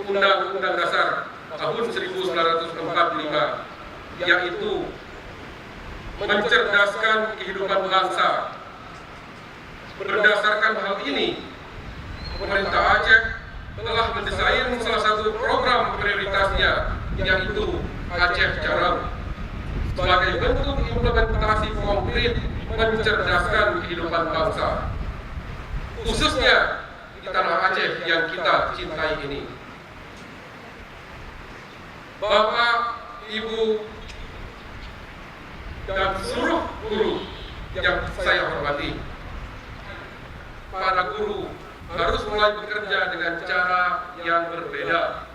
Undang-Undang Dasar tahun 1945, yaitu mencerdaskan kehidupan bangsa. Berdasarkan hal ini, pemerintah Aceh telah mendesain salah satu program prioritasnya, yaitu Aceh Jarang, sebagai bentuk implementasi konkret mencerdaskan kehidupan bangsa, khususnya di tanah Aceh yang kita cintai ini. Bapak, Ibu, dan seluruh guru yang saya hormati, para guru harus mulai bekerja dengan cara yang berbeda,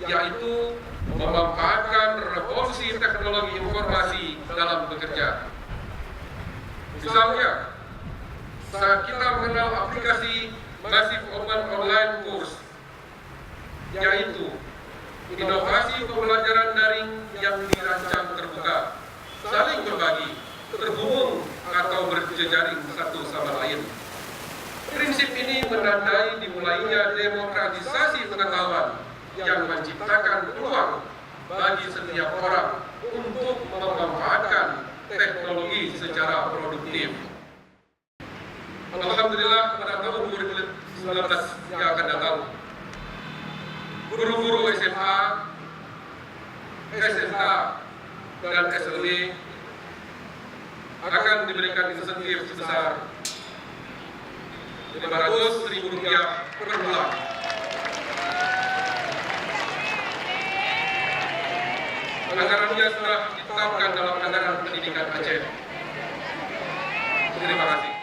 yaitu memanfaatkan revolusi teknologi informasi dalam bekerja. Misalnya, saat kita mengenal aplikasi Massive Open Online Course, yaitu inovasi pembelajaran daring yang dirancang terbuka, saling berbagi, terhubung atau berjejaring satu sama lain. Prinsip ini menandai dimulainya demokratisasi pengetahuan yang menciptakan peluang bagi setiap orang untuk memanfaatkan teknologi secara produktif. Alhamdulillah, pada tahun 2019 yang akan datang, guru-guru SMA, SMK, dan SLB akan diberikan insentif sebesar Rp500.000 per bulan. Anggarannya sudah ditetapkan dalam anggaran pendidikan Aceh. Terima kasih.